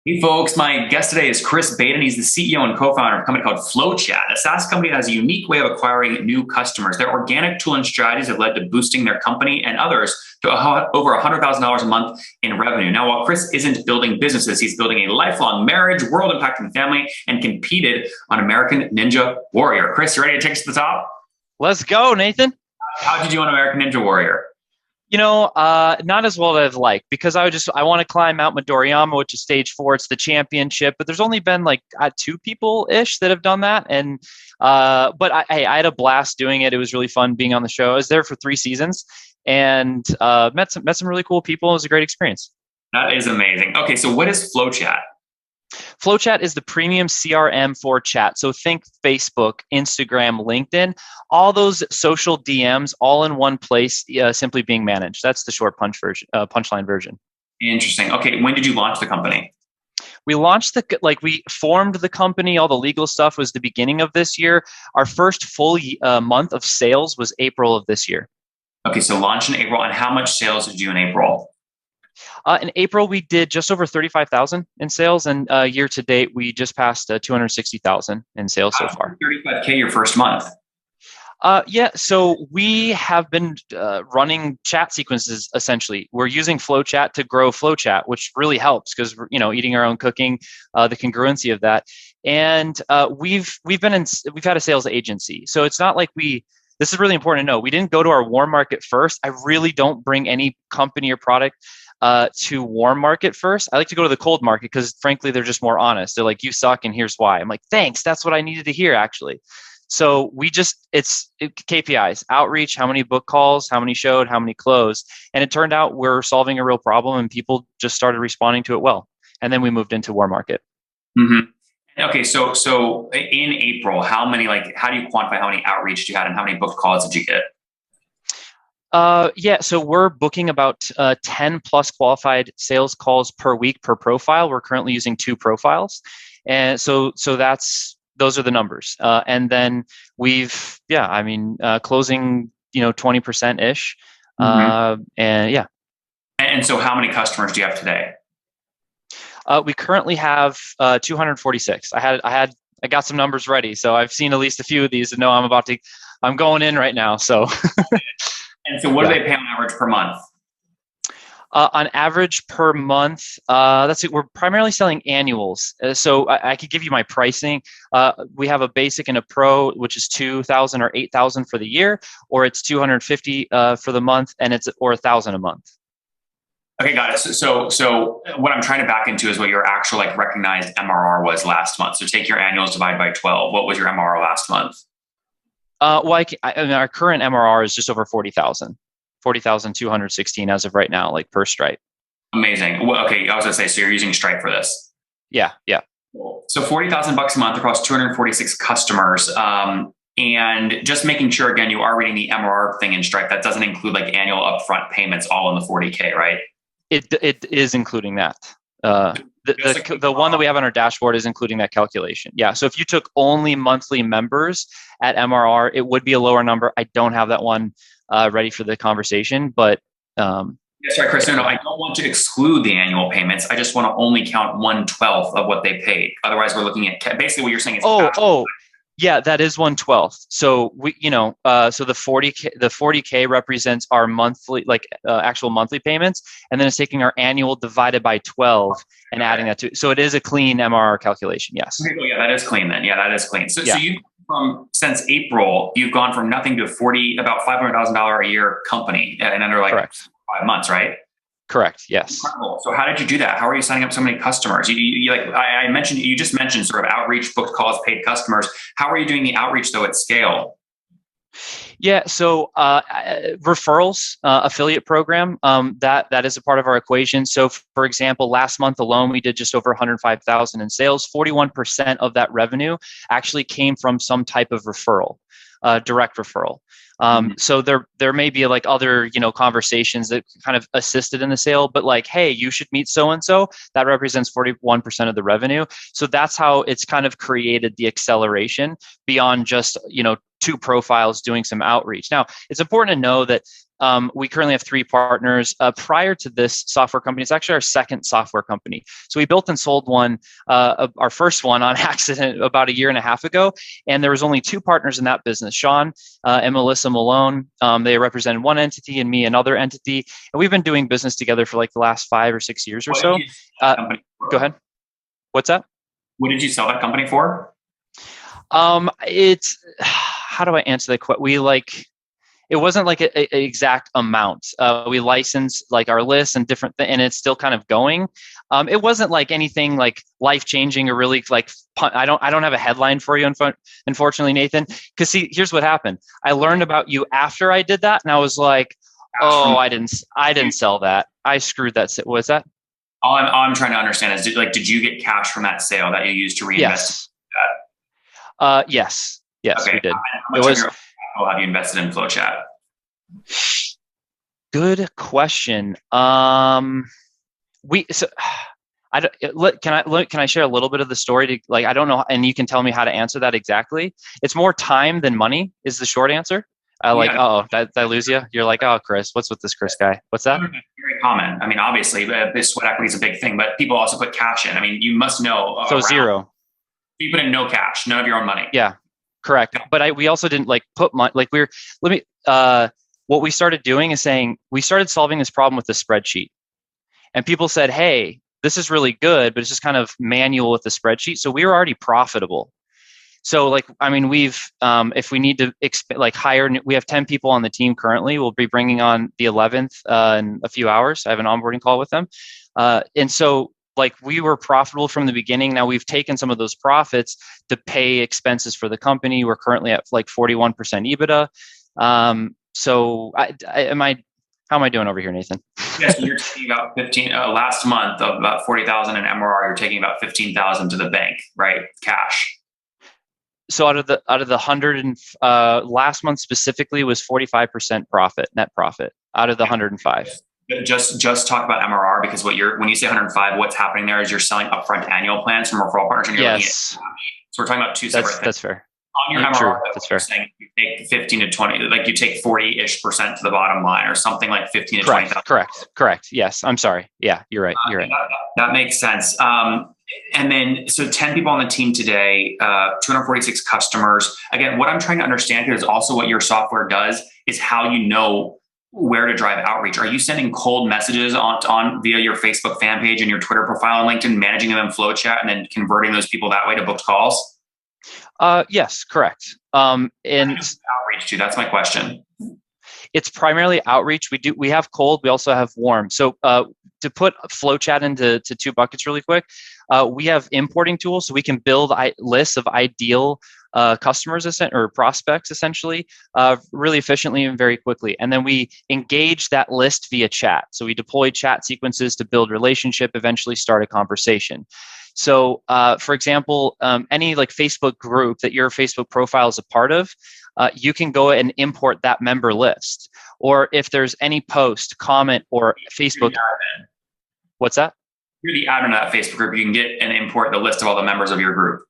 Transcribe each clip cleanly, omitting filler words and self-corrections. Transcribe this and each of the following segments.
Hey folks, my guest today is Chris Baden. He's the CEO and co-founder of a company called FlowChat, a SaaS company that has a unique way of acquiring new customers. Their organic tool and strategies have led to boosting their company and others to over $100,000 a month in revenue. Now, while Chris isn't building businesses, he's building a lifelong marriage, world-impacting family, and competed on American Ninja Warrior. Chris, you ready to take us to the top? Let's go, Nathan. How did you do on American Ninja Warrior? Not as well as I'd like because I want to climb Mount Midoriyama, which is stage 4. It's the championship, but there's only been like 2 people-ish that have done that. And but I had a blast doing it. It was really fun being on the show. I was there for 3 seasons and met some really cool people. It was a great experience. That is amazing. Okay, so what is FlowChat? FlowChat is the premium CRM for chat. So think Facebook, Instagram, LinkedIn, all those social DMs all in one place, simply being managed. That's the short punchline version. Interesting. Okay, when did you launch the company? We formed the company. All the legal stuff was the beginning of this year. Our first full month of sales was April of this year. Okay, so launched in April. And how much sales did you do in April? In April, we did just over 35,000 in sales, and year to date, we just passed 260,000 in sales so far. 35K your first month. So we have been running chat sequences. Essentially, we're using FlowChat to grow FlowChat, which really helps because eating our own cooking, the congruency of that, and we've had a sales agency, so it's not like This is really important to know. We didn't go to our warm market first. I really don't bring any company or product to warm market first. I like to go to the cold market because frankly, they're just more honest. They're like, you suck and here's why. I'm like, thanks. That's what I needed to hear actually. So it's KPIs, outreach, how many book calls, how many showed, how many closed. And it turned out we're solving a real problem and people just started responding to it well. And then we moved into warm market. Mm-hmm. Okay. So in April, how do you quantify how many outreach you had and how many book calls did you get? So we're booking about 10 plus qualified sales calls per week per profile. We're currently using 2 profiles. And so those are the numbers. And then closing, 20% ish. Mm-hmm. And so how many customers do you have today? We currently have 246. I got some numbers ready. So I've seen at least a few of these and know I'm going in right now. So. And so what do they pay on average per month? On average per month, that's it. We're primarily selling annuals. So I could give you my pricing. We have a basic and a pro, which is 2,000 or 8,000 for the year, or it's 250 for the month, or 1,000 a month. Okay, got it. So what I'm trying to back into is what your actual recognized MRR was last month. So take your annuals, divide by 12. What was your MRR last month? Our current MRR is just over 40,000, 40,216 as of right now, per Stripe. Amazing. Well, okay, I was gonna say, so you're using Stripe for this? Yeah. Cool. So $40,000 a month across 246 customers, and just making sure again you are reading the MRR thing in Stripe. That doesn't include annual upfront payments, all in the 40K, right? It is including that. The one that we have on our dashboard is including that calculation. Yeah. So if you took only monthly members at MRR, it would be a lower number. I don't have that one ready for the conversation, but yes, right, Chris. No, I don't want to exclude the annual payments. I just want to only count 1/12 of what they paid. Otherwise, we're looking at basically what you're saying is yeah, that is 1/12. So so the 40K represents our monthly, actual monthly payments, and then it's taking our annual divided by 12 and adding that to. So it is a clean MRR calculation. Yes. Okay, well, yeah, that is clean then. Yeah, that is clean. So since April, you've gone from nothing to about $500,000 a year company in under Correct. 5 months, right? Correct. Yes. Incredible. So how did you do that? How are you signing up so many customers? You just mentioned sort of outreach, booked calls, paid customers. How are you doing the outreach though at scale? Yeah. So referrals, affiliate program, that is a part of our equation. So for example, last month alone, we did just over 105,000 in sales. 41% of that revenue actually came from some type of referral, direct referral. So there may be other, conversations that kind of assisted in the sale, but hey, you should meet so-and-so, that represents 41% of the revenue. So that's how it's kind of created the acceleration beyond just, 2 profiles doing some outreach. Now, it's important to know that we currently have 3 partners. Prior to this software company, it's actually our second software company. So we built and sold one, our first one on accident about a year and a half ago. And there was only 2 partners in that business, Sean and Melissa Malone. They represented one entity and me another entity. And we've been doing business together for like the last 5 or 6 years or so. Go ahead. What's that? What did you sell that company for? It's, how do I answer that question? It wasn't like an exact amount. We licensed like our lists and different and it's still kind of going. It wasn't like anything like life changing or really like, I don't have a headline for you, unfortunately, Nathan. Because see, here's what happened. I learned about you after I did that, and I was like, oh, I didn't sell that. I screwed that. What's that? All I'm trying to understand is, did you get cash from that sale that you used to reinvest? Yes. Yes, okay. we did. How much have you invested in FlowChat? Good question. Can I share a little bit of the story to I don't know, and you can tell me how to answer that exactly. It's more time than money is the short answer. Did I lose you? You're like, oh, Chris, what's with this Chris guy? What's that? Very common. I mean, obviously, this sweat equity is a big thing, but people also put cash in. I mean, you must know. So zero. You put in no cash, none of your own money. Yeah, correct. But we also didn't put money. What we started doing is saying we started solving this problem with the spreadsheet, and people said, hey, this is really good, but it's just kind of manual with the spreadsheet. So we were already profitable. So we've, if we need to hire, we have 10 people on the team currently. We'll be bringing on the 11th in a few hours. I have an onboarding call with them. And so we were profitable from the beginning. Now we've taken some of those profits to pay expenses for the company. We're currently at 41% EBITDA. How am I doing over here, Nathan? Yes, you're taking about 15 last month of about 40,000 in MRR. You're taking about 15,000 to the bank, right? Cash. So out of the 100 and last month specifically was 45% profit, net profit out of the 105. Just talk about MRR, because when you say 105, what's happening there is you're selling upfront annual plans from referral partners, and you're looking at cash. So we're talking about 2 separate things. That's fair. On your MRR, that's fair. Saying you take 15 to 20, you take 40-ish% to the bottom line, or something like 15 to 20,000. Correct. Yes, I'm sorry. Yeah, you're right. That makes sense. And then, so 10 people on the team today, 246 customers. Again, what I'm trying to understand here is also what your software does is how you know where to drive outreach. Are you sending cold messages on via your Facebook fan page and your Twitter profile and LinkedIn, managing them in FlowChat, and then converting those people that way to booked calls? Yes, correct. And outreach too. That's my question. It's primarily outreach. We have cold. We also have warm. So to put FlowChat into 2 buckets really quick, we have importing tools, so we can build lists of ideal customers or prospects essentially really efficiently and very quickly. And then we engage that list via chat. So we deploy chat sequences to build relationship, eventually start a conversation. So for example, any Facebook group that your Facebook profile is a part of, you can go and import that member list. Or if there's any post, comment, or Facebook. What's that? You're the admin of that Facebook group. You can get and import the list of all the members of your group.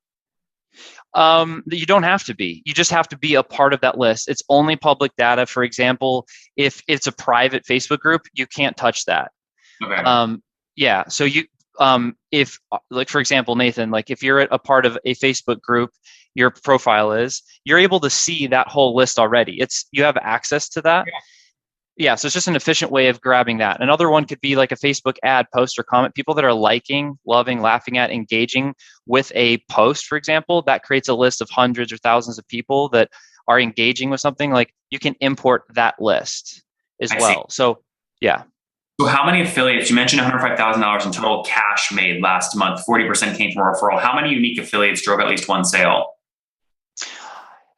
You don't have to be. You just have to be a part of that list. It's only public data. For example, if it's a private Facebook group, you can't touch that. Okay. Yeah. So if for example, Nathan, if you're a part of a Facebook group, your profile you're able to see that whole list already. You have access to that. Yeah. So it's just an efficient way of grabbing that. Another one could be like a Facebook ad, post, or comment. People that are liking, loving, laughing at, engaging with a post, for example, that creates a list of hundreds or thousands of people that are engaging with something. You can import that list as well. So yeah. So how many affiliates, you mentioned $105,000 in total cash made last month, 40% came from referral. How many unique affiliates drove at least one sale?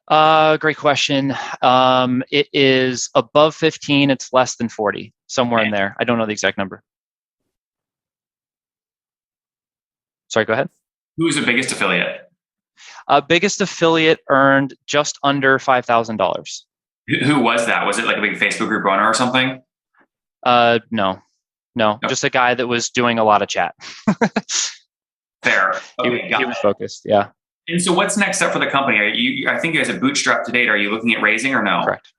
Great question. It is above 15. It's less than 40, somewhere in there. I don't know the exact number. Sorry, go ahead. Who was the biggest affiliate? Biggest affiliate earned just under $5,000. Who was that? Was it like a big Facebook group owner or something? No, just a guy that was doing a lot of chat. Fair. Okay, he was focused. Yeah. And so what's next up for the company? Are you, I think you guys have bootstrapped to date. Are you looking at raising or no? Correct.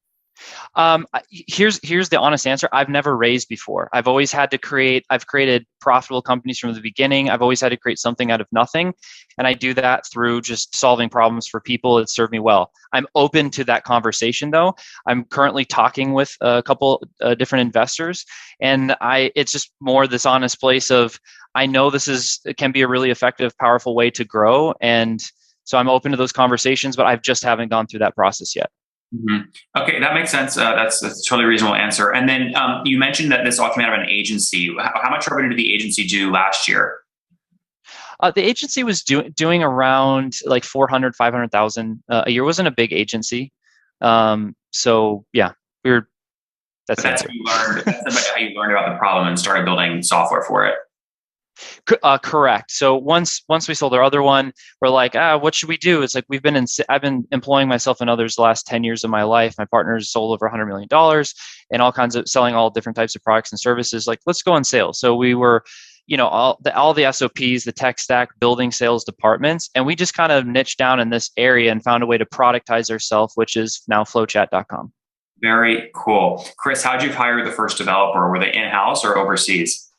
Here's the honest answer. I've never raised before. I've always had to create. I've created profitable companies from the beginning. I've always had to create something out of nothing, and I do that through just solving problems for people that serve me well. I'm open to that conversation, though. I'm currently talking with a couple different investors, and it's just more this honest place of I know it can be a really effective, powerful way to grow, and so I'm open to those conversations, but I just haven't gone through that process yet. Okay, that makes sense. That's a totally reasonable answer. And then you mentioned that this all came out of an agency. How much revenue did the agency do last year? The agency was doing around like 400, 500,000 a year. It wasn't a big agency. So yeah, that's the That's answer. how you learned. That's about how you learned about the problem and started building software for it. Correct. So once we sold our other one, we're like, what should we do? It's like I've been employing myself and others the last 10 years of my life. My partner's sold over $100 million and all kinds of selling all different types of products and services. Like, let's go on sales. So we were, all the SOPs, the tech stack, building sales departments, and we just kind of niched down in this area and found a way to productize ourselves, which is now FlowChat.com. Very cool. Chris, how'd you hire the first developer? Were they in-house or overseas?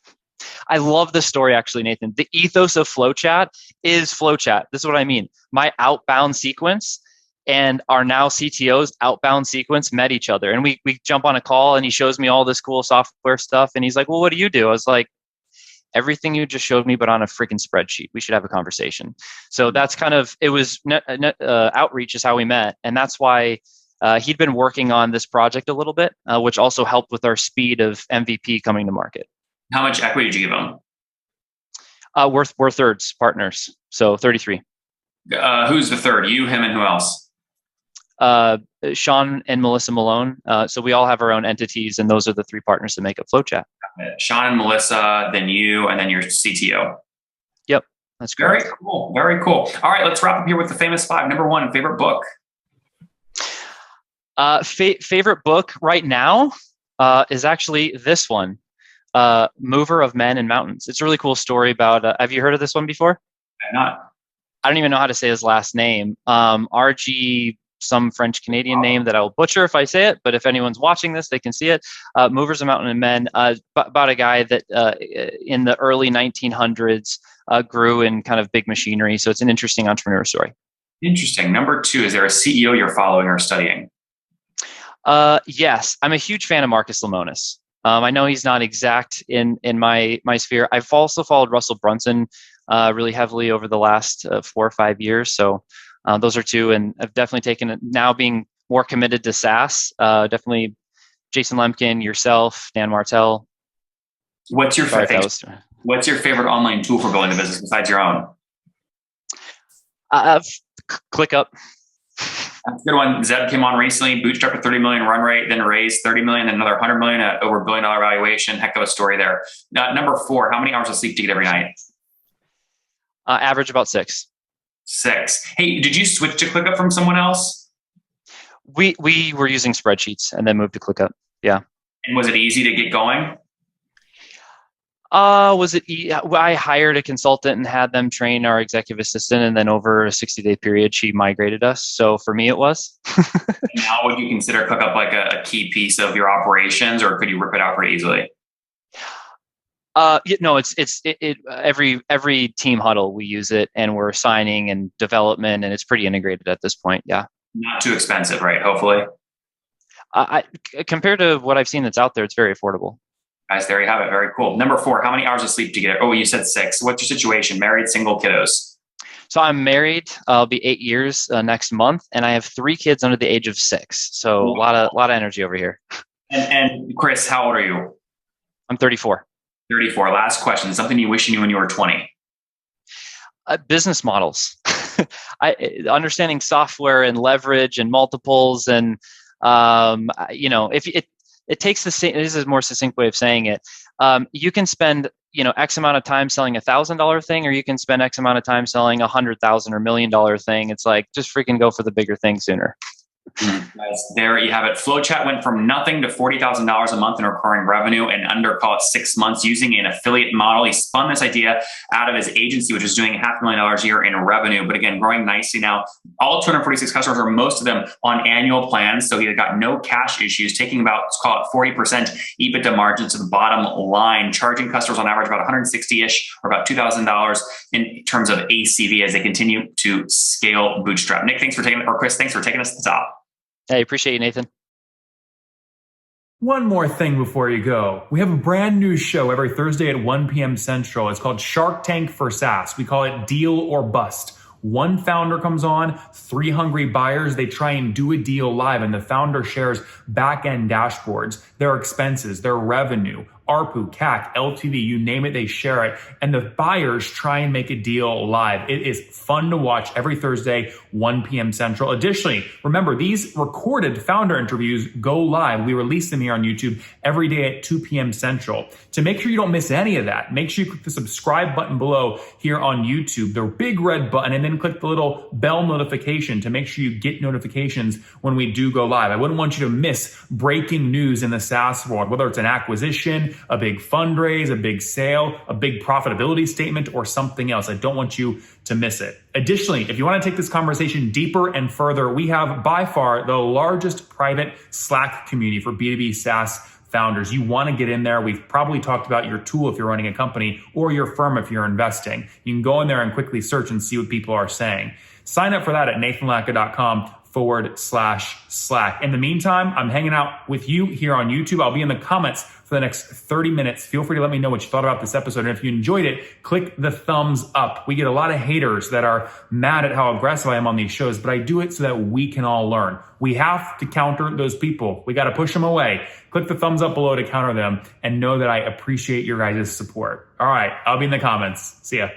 I love the story, actually, Nathan. The ethos of FlowChat is FlowChat. This is what I mean. My outbound sequence and our now CTO's outbound sequence met each other. And we jump on a call and he shows me all this cool software stuff. And he's like, well, what do you do? I was like, everything you just showed me, but on a freaking spreadsheet. We should have a conversation. So that's kind of, it was outreach is how we met. And that's why he'd been working on this project a little bit, which also helped with our speed of MVP coming to market. How much equity did you give them? We're thirds partners, so 33. Who's the third? You, him, and who else? Sean and Melissa Malone. So we all have our own entities, and those are the three partners that make up FlowChat. Sean and Melissa, then you, and then your CTO. Yep, that's great. Very cool. Very cool. All right, let's wrap up here with the famous five. Number one, favorite book. Favorite book right now is actually this one. Mover of Men and Mountains. It's a really cool story about, have you heard of this one before? I'm not. I don't even know how to say his last name. RG, some French Canadian name that I will butcher if I say it, but if anyone's watching this, they can see it. Movers of Mountain and Men, about a guy that in the early 1900s grew in kind of big machinery. So it's an interesting entrepreneur story. Interesting. Number two, is there a CEO you're following or studying? Yes, I'm a huge fan of Marcus Lemonis. I know he's not exact in my sphere. I've also followed Russell Brunson really heavily over the last 4 or 5 years. So those are two, and I've definitely taken it now being more committed to SaaS. Definitely Jason Lemkin, yourself, Dan Martell. What's your favorite online tool for building a business besides your own? ClickUp. That's a good one. Zeb came on recently, bootstrapped a 30 million run rate, then raised 30 million, then another 100 million at over $1 billion valuation. Heck of a story there. Number four, how many hours of sleep do you get every night? Average about 6. 6. Hey, did you switch to ClickUp from someone else? We were using spreadsheets and then moved to ClickUp. Yeah. And was it easy to get going? I hired a consultant and had them train our executive assistant, and then over a 60-day period, she migrated us. So for me, it was. Now, would you consider ClickUp like a key piece of your operations, or could you rip it out pretty easily? No, it's every team huddle we use it, and we're assigning and development, and it's pretty integrated at this point. Yeah. Not too expensive, right? Hopefully. Compared to what I've seen that's out there, it's very affordable. Guys, there you have it. Very cool. Number four, how many hours of sleep do you get? Oh, you said 6. What's your situation? Married, single, kiddos? So I'm married. I'll be 8 years next month, and I have 3 kids under the age of 6. So a lot of energy over here. And Chris, how old are you? I'm 34. 34. Last question. Something you wish you knew when you were 20. Business models. Understanding software and leverage and multiples, and if it takes the same. This is a more succinct way of saying it. You can spend X amount of time selling $1,000 thing, or you can spend X amount of time selling $100,000 or $1 million thing. It's like, just freaking go for the bigger thing sooner. Guys, there you have it. FlowChat went from nothing to $40,000 a month in recurring revenue in under, call it 6 months, using an affiliate model. He spun this idea out of his agency, which is doing $500,000 a year in revenue, but again, growing nicely now. All 246 customers, or most of them, on annual plans. So he got no cash issues, taking about, let's call it 40% EBITDA margins to the bottom line, charging customers on average about $160-ish, or about $2,000 in terms of ACV as they continue to scale Bootstrap. Nick, thanks for taking, or Chris, thanks for taking us to the top. Hey, appreciate you, Nathan. One more thing before you go. We have a brand new show every Thursday at 1 p.m. Central. It's called Shark Tank for SaaS. We call it Deal or Bust. One founder comes on, 3 hungry buyers. They try and do a deal live, and the founder shares back-end dashboards, their expenses, their revenue, ARPU, CAC, LTV, you name it, they share it. And the buyers try and make a deal live. It is fun to watch every Thursday, 1 p.m. Central. Additionally, remember, these recorded founder interviews go live. We release them here on YouTube every day at 2 p.m. Central. To make sure you don't miss any of that, make sure you click the subscribe button below here on YouTube, the big red button, and then click the little bell notification to make sure you get notifications when we do go live. I wouldn't want you to miss breaking news in the SaaS world, whether it's an acquisition, a big fundraise, a big sale, a big profitability statement, or something else. I don't want you to miss it. Additionally, if you want to take this conversation deeper and further, we have by far the largest private Slack community for B2B SaaS founders. You want to get in there. We've probably talked about your tool if you're running a company, or your firm if you're investing. You can go in there and quickly search and see what people are saying. Sign up for that at nathanlatka.com/Slack. In the meantime, I'm hanging out with you here on YouTube. I'll be in the comments for the next 30 minutes. Feel free to let me know what you thought about this episode. And if you enjoyed it, click the thumbs up. We get a lot of haters that are mad at how aggressive I am on these shows, but I do it so that we can all learn. We have to counter those people. We got to push them away. Click the thumbs up below to counter them, and know that I appreciate your guys' support. All right, I'll be in the comments. See ya.